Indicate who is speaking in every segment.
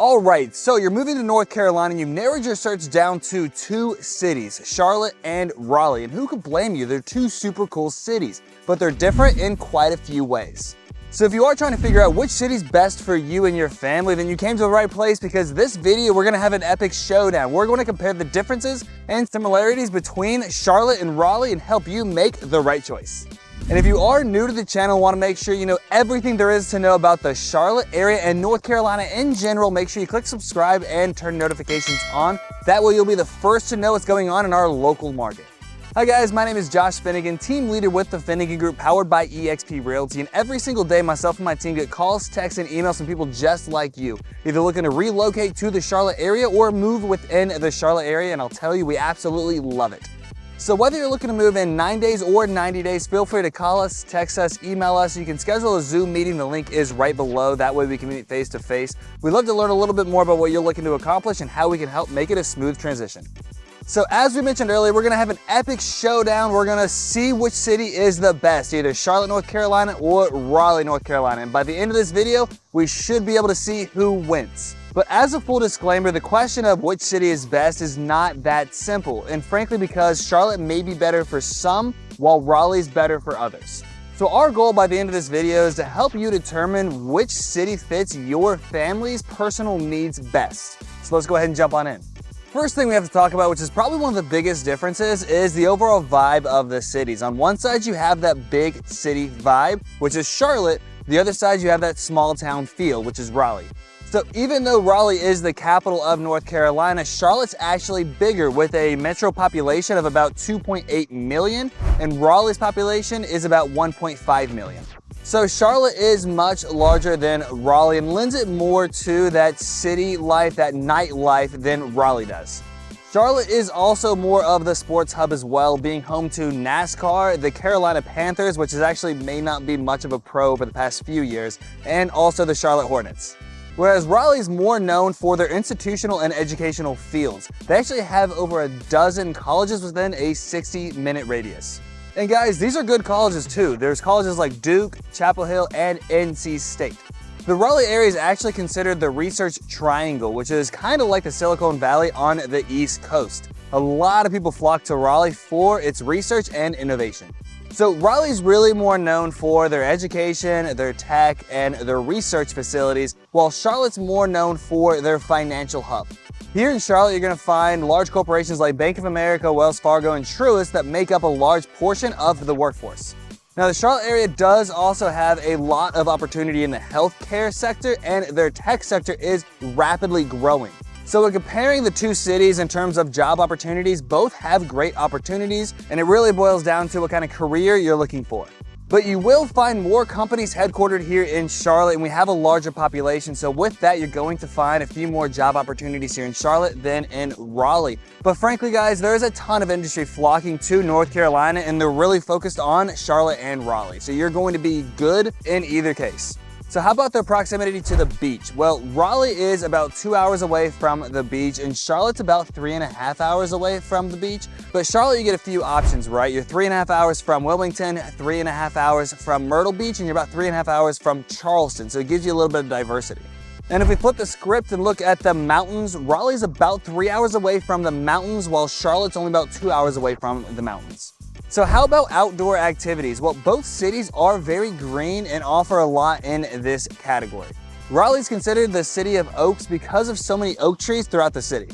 Speaker 1: Alright, so you're moving to North Carolina and you've narrowed your search down to two cities, Charlotte and Raleigh. And who could blame you? They're two super cool cities, but they're different in quite a few ways. So if you are trying to figure out which city's best for you and your family, then you came to the right place, because this video we're going to have an epic showdown. We're going to compare the differences and similarities between Charlotte and Raleigh and help you make the right choice. And if you are new to the channel and want to make sure you know everything there is to know about the Charlotte area and North Carolina in general, make sure you click subscribe and turn notifications on. That way you'll be the first to know what's going on in our local market. Hi guys, my name is Josh Finigan, team leader with the Finigan Group powered by eXp Realty. And every single day, myself and my team get calls, texts, and emails from people just like you, either looking to relocate to the Charlotte area or move within the Charlotte area. And I'll tell you, we absolutely love it. So whether you're looking to move in 9 days or 90 days, feel free to call us, text us, email us. You can schedule a Zoom meeting. The link is right below. That way we can meet face to face. We'd love to learn a little bit more about what you're looking to accomplish and how we can help make it a smooth transition. So as we mentioned earlier, we're gonna have an epic showdown. We're gonna see which city is the best, either Charlotte, North Carolina or Raleigh, North Carolina. And by the end of this video, we should be able to see who wins. But as a full disclaimer, the question of which city is best is not that simple. And frankly, because Charlotte may be better for some, while Raleigh's better for others. So our goal by the end of this video is to help you determine which city fits your family's personal needs best. So let's go ahead and jump on in. First thing we have to talk about, which is probably one of the biggest differences, is the overall vibe of the cities. On one side, you have that big city vibe, which is Charlotte. The other side, you have that small town feel, which is Raleigh. So even though Raleigh is the capital of North Carolina, Charlotte's actually bigger with a metro population of about 2.8 million, and Raleigh's population is about 1.5 million. So Charlotte is much larger than Raleigh and lends it more to that city life, that nightlife, than Raleigh does. Charlotte is also more of the sports hub as well, being home to NASCAR, the Carolina Panthers, which is actually may not be much of a pro for the past few years, and also the Charlotte Hornets. Whereas Raleigh's more known for their institutional and educational fields. They actually have over a dozen colleges within a 60-minute radius. And guys, these are good colleges too. There's colleges like Duke, Chapel Hill, and NC State. The Raleigh area is actually considered the research triangle, which is kind of like the Silicon Valley on the East Coast. A lot of people flock to Raleigh for its research and innovation. So Raleigh's really more known for their education, their tech, and their research facilities, while Charlotte's more known for their financial hub. Here in Charlotte, you're going to find large corporations like Bank of America, Wells Fargo, and Truist that make up a large portion of the workforce. Now, the Charlotte area does also have a lot of opportunity in the healthcare sector, and their tech sector is rapidly growing. So when comparing the two cities in terms of job opportunities, both have great opportunities, and it really boils down to what kind of career you're looking for. But you will find more companies headquartered here in Charlotte, and we have a larger population. So with that, you're going to find a few more job opportunities here in Charlotte than in Raleigh. But frankly, guys, there is a ton of industry flocking to North Carolina, and they're really focused on Charlotte and Raleigh. So you're going to be good in either case. So how about their proximity to the beach? Well, Raleigh is about 2 hours away from the beach, and Charlotte's about 3.5 hours away from the beach. But Charlotte, you get a few options, right? You're 3.5 hours from Wilmington, 3.5 hours from Myrtle Beach, and you're about 3.5 hours from Charleston. So it gives you a little bit of diversity. And if we flip the script and look at the mountains, Raleigh's about 3 hours away from the mountains, while Charlotte's only about 2 hours away from the mountains. So how about outdoor activities? Well, both cities are very green and offer a lot in this category. Raleigh's considered the city of oaks because of so many oak trees throughout the city.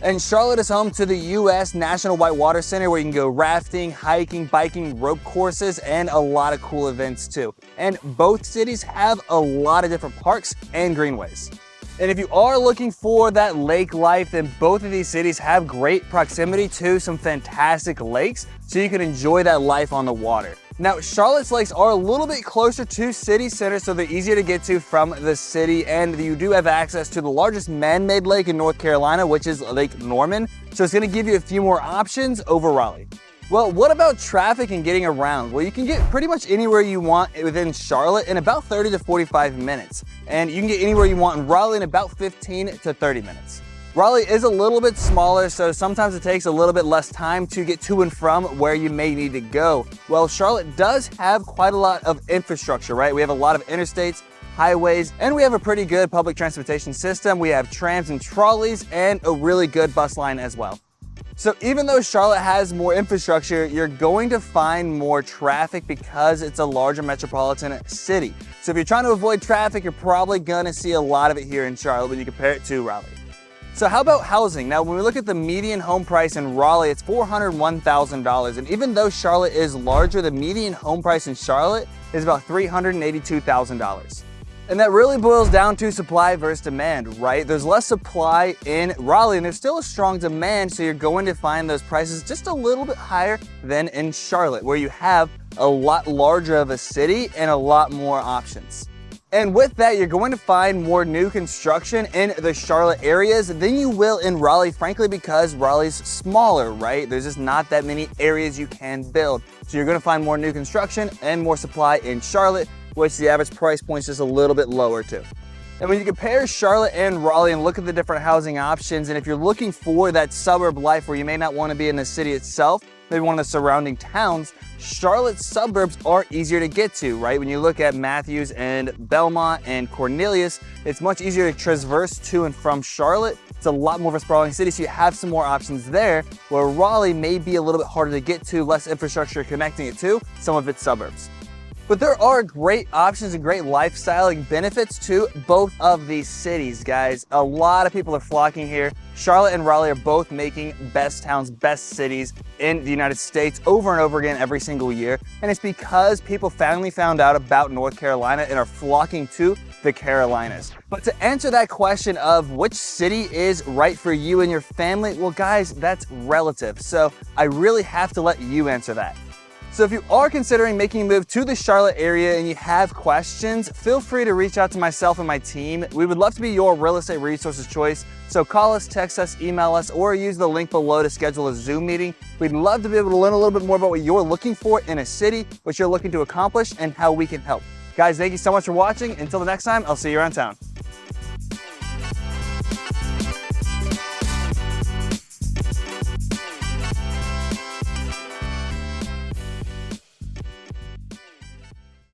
Speaker 1: And Charlotte is home to the U.S. National Whitewater Center, where you can go rafting, hiking, biking, rope courses, and a lot of cool events too. And both cities have a lot of different parks and greenways. And if you are looking for that lake life, then both of these cities have great proximity to some fantastic lakes, so you can enjoy that life on the water. Now, Charlotte's lakes are a little bit closer to city center, so they're easier to get to from the city, and you do have access to the largest man-made lake in North Carolina, which is Lake Norman, so it's going to give you a few more options over Raleigh. Well, what about traffic and getting around? Well, you can get pretty much anywhere you want within Charlotte in about 30 to 45 minutes. And you can get anywhere you want in Raleigh in about 15 to 30 minutes. Raleigh is a little bit smaller, so sometimes it takes a little bit less time to get to and from where you may need to go. Well, Charlotte does have quite a lot of infrastructure, right? We have a lot of interstates, highways, and we have a pretty good public transportation system. We have trams and trolleys and a really good bus line as well. So even though Charlotte has more infrastructure, you're going to find more traffic because it's a larger metropolitan city. So if you're trying to avoid traffic, you're probably gonna see a lot of it here in Charlotte when you compare it to Raleigh. So how about housing? Now, when we look at the median home price in Raleigh, it's $401,000. And even though Charlotte is larger, the median home price in Charlotte is about $382,000. And that really boils down to supply versus demand, right? There's less supply in Raleigh and there's still a strong demand, so you're going to find those prices just a little bit higher than in Charlotte, where you have a lot larger of a city and a lot more options. And with that, you're going to find more new construction in the Charlotte areas than you will in Raleigh, frankly, because Raleigh's smaller, right? There's just not that many areas you can build. So you're gonna find more new construction and more supply in Charlotte, which the average price point is just a little bit lower too. And when you compare Charlotte and Raleigh and look at the different housing options, and if you're looking for that suburb life where you may not want to be in the city itself, maybe one of the surrounding towns, Charlotte's suburbs are easier to get to, right? When you look at Matthews and Belmont and Cornelius, it's much easier to traverse to and from Charlotte. It's a lot more of a sprawling city, so you have some more options there, where Raleigh may be a little bit harder to get to, less infrastructure connecting it to some of its suburbs. But there are great options and great lifestyle benefits to both of these cities, guys. A lot of people are flocking here. Charlotte and Raleigh are both making best towns, best cities in the United States over and over again every single year. And it's because people finally found out about North Carolina and are flocking to the Carolinas. But to answer that question of which city is right for you and your family, well, guys, that's relative. So I really have to let you answer that. So if you are considering making a move to the Charlotte area and you have questions, feel free to reach out to myself and my team. We would love to be your real estate resources choice. So call us, text us, email us, or use the link below to schedule a Zoom meeting. We'd love to be able to learn a little bit more about what you're looking for in a city, what you're looking to accomplish, and how we can help. Guys, thank you so much for watching. Until the next time, I'll see you around town.